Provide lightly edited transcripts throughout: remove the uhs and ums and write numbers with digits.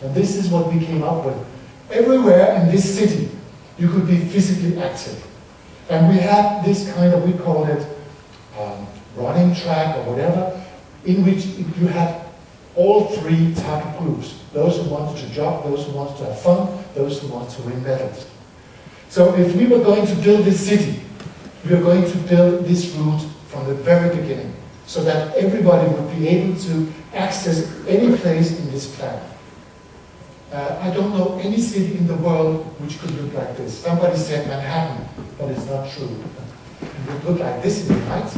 And this is what we came up with. Everywhere in this city, you could be physically active. And we had this kind of, we called it running track or whatever, in which you had all three target groups. Those who wanted to jog, those who wanted to have fun, those who wanted to win medals. So if we were going to build this city, we are going to build this route from the very beginning, so that everybody would be able to access any place in this planet. I don't know any city in the world which could look like this. Somebody said Manhattan, but it's not true. It would look like this in the night.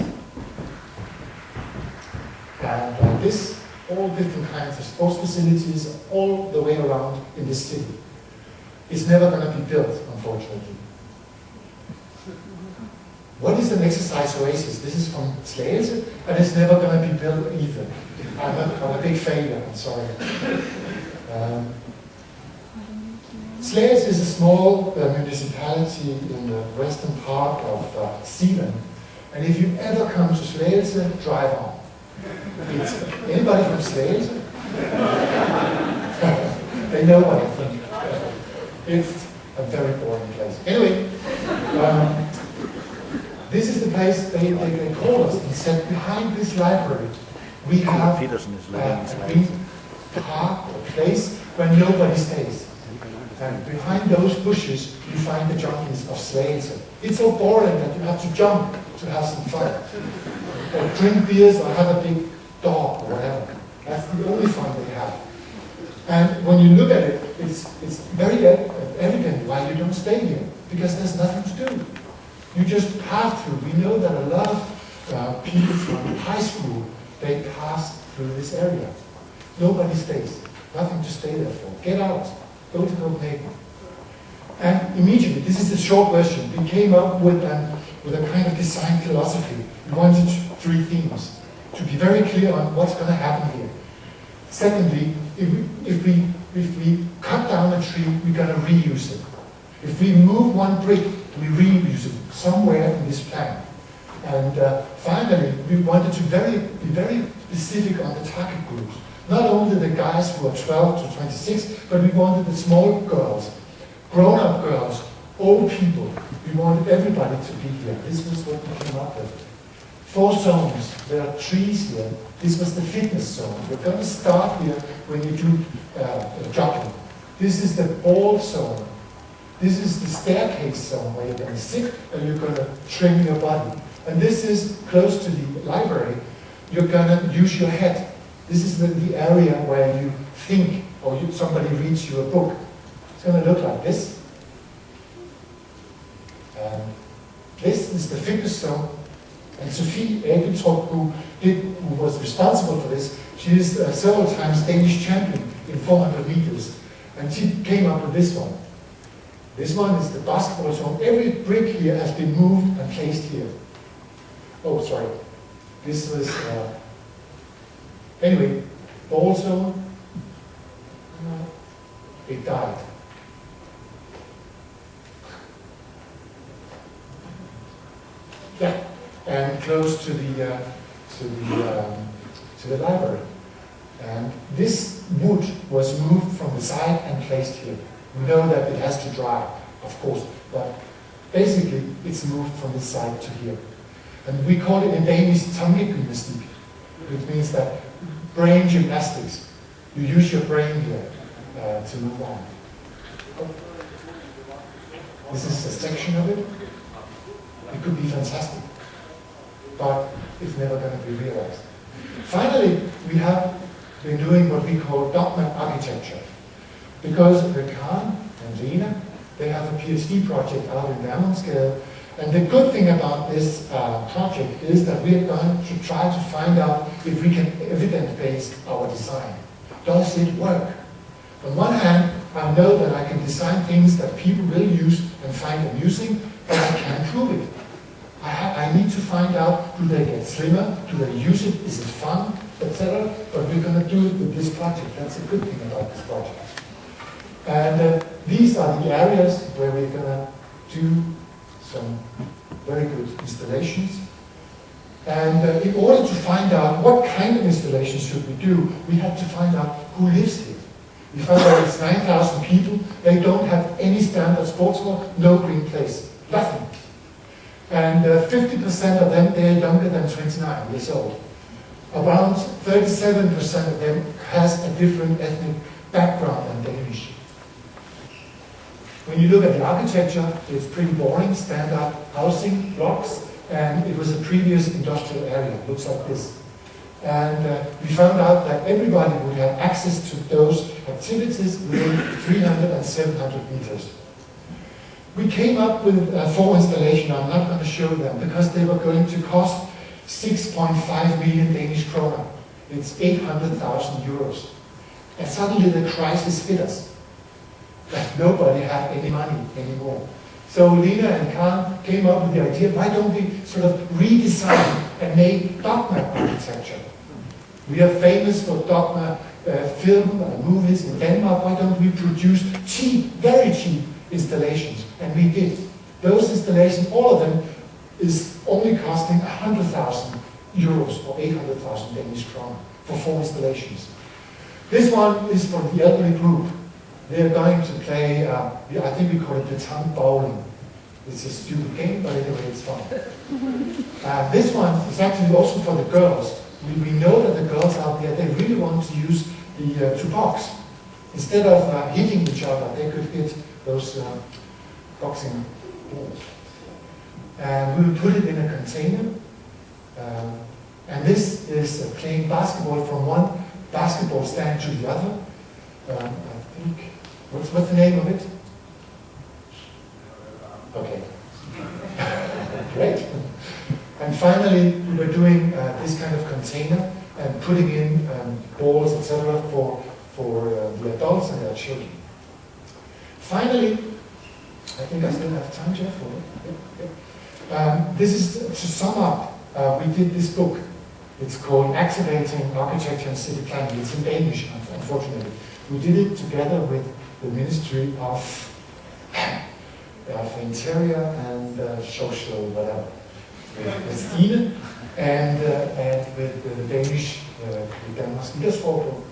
And like this, all different kinds of sports facilities all the way around in this city. It's never going to be built, unfortunately. What is an exercise oasis? This is from Slagelse, and it's never going to be built either. I'm a big failure, I'm sorry. Slagelse is a small municipality in the western part of Zealand. And if you ever come to Slagelse, drive on. It's, anybody from Slagelse? They know what I think. It's a very boring place. Anyway, this is the place they called us and said, behind this library, we have a green park, a place where nobody stays. And behind those bushes, you find the junkies of Slagelse. It's so boring that you have to jump to have some fun. Or drink beers or have a big dog or whatever. That's the only fun they have. And when you look at it, it's very evident why you don't stay here. Because there's nothing to do. You just pass through. We know that a lot of people from high school, they pass through this area. Nobody stays. Nothing to stay there for. Get out. Go to Copenhagen. And immediately, this is a short version, we came up with a kind of design philosophy. We wanted three themes. To be very clear on what's going to happen here. Secondly, if we cut down a tree, we're going to reuse it. If we move one brick, we reuse it somewhere in this plan. And finally, we wanted to be very specific on the target groups. Not only the guys who are 12 to 26, but we wanted the small girls, grown-up girls, old people. We wanted everybody to be here. This was what we came up with. 4 zones. There are trees here. This was the fitness zone. We're going to start here when you do jogging. This is the ball zone. This is the staircase zone where you're going to sit and you're going to trim your body. And this is close to the library. You're going to use your head. This is the area where you think or somebody reads you a book. It's going to look like this. This is the fitness zone. And Sophie Abeltrup, who was responsible for this, she is several times Danish champion in 400 meters. And she came up with this one. This one is the basketball zone. Every brick here has been moved and placed here. Oh, sorry. This was, anyway, ball zone. It died. Yeah, and close to the library. And this wood was moved from the side and placed here. We know that it has to dry, of course, but basically it's moved from this side to here. And we call it in Danish tankegymnastik, which means that brain gymnastics. You use your brain here to move on. This is a section of it. It could be fantastic, but it's never going to be realized. Finally, we have been doing what we call dogma architecture. Because Karen and Rene, they have a PhD project out in Vermundsgade. And the good thing about this project is that we are going to try to find out if we can evidence-base our design. Does it work? On one hand, I know that I can design things that people will use and find amusing, but I can't prove it. I need to find out, do they get slimmer? Do they use it? Is it fun? Etc. But we're going to do it with this project. That's a good thing about this project. And these are the areas where we're going to do some very good installations. And in order to find out what kind of installations should we do, we had to find out who lives here. We found out it's 9,000 people. They don't have any standard sports hall, no green place, nothing. And 50% of them, they are younger than 29 years old. Around 37% of them has a different ethnic background than Danish. When you look at the architecture, it's pretty boring, standard housing blocks, and it was a previous industrial area. It looks like this. And we found out that everybody would have access to those activities within 300 and 700 meters. We came up with 4 installations. I'm not going to show them because they were going to cost 6.5 million Danish kroner. It's 800,000 euros. And suddenly the crisis hit us. That nobody had any money anymore. So Lena and Karl came up with the idea, why don't we sort of redesign and make dogma architecture? We are famous for dogma film and movies in Denmark. Why don't we produce cheap, very cheap installations? And we did. Those installations, all of them, is only costing 100,000 euros or 800,000 Danish kroner for 4 installations. This one is for the elderly group. They're going to play, I think we call it the tongue bowling. It's a stupid game, but anyway, it's fun. This one is actually also for the girls. We know that the girls out there, they really want to use the 2 box. Instead of hitting each other, they could hit those boxing balls. And we will put it in a container. And this is playing basketball from one basketball stand to the other. I think, what's the name of it? Okay. Great. And finally, we were doing this kind of container and putting in balls, etc., for the adults and their children. Finally, I think I still have time, Jeff, for it. This is to sum up. We did this book. It's called Activating Architecture and City Planning. It's in Danish, unfortunately. We did it together with the Ministry of Interior and Social, whatever, with Stine and with the Danish, Danmarks Idrætsforbund.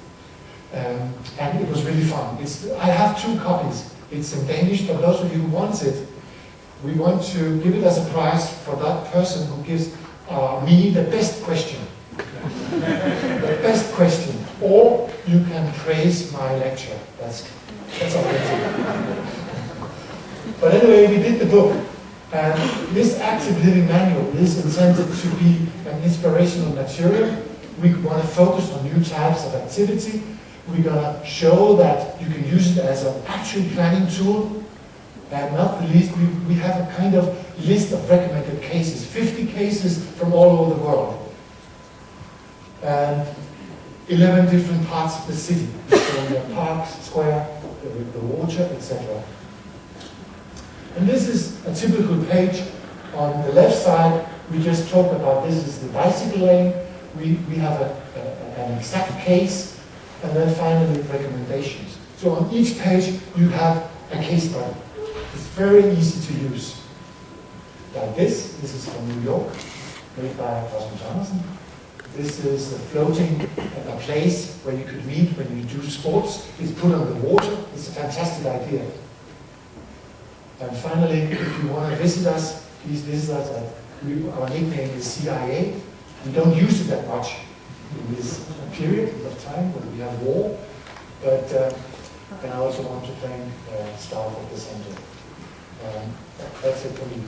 And it was really fun. I have 2 copies. It's in Danish, but those of you who want it, we want to give it as a prize for that person who gives me the best question. The best question. Or you can praise my lecture. That's okay. But anyway, we did the book. And this active living manual is intended to be an inspirational material. We want to focus on new types of activity. We're going to show that you can use it as an actual planning tool. And not the least, we have a kind of list of recommended cases, 50 cases from all over the world. And 11 different parts of the city, so the park, square, the water, etc. And this is a typical page. On the left side, we just talked about this is the bicycle lane. We have an exact case, and then finally recommendations. So on each page, you have a case study. It's very easy to use. Like this is from New York, made by Rasmus Andersen. This is a floating a place where you could meet when you do sports. It's put on the water. It's a fantastic idea. And finally, if you want to visit us, please visit us. Our nickname is CIA. We don't use it that much in this period of time when we have war. But and I also want to thank staff at the center. That's it for me.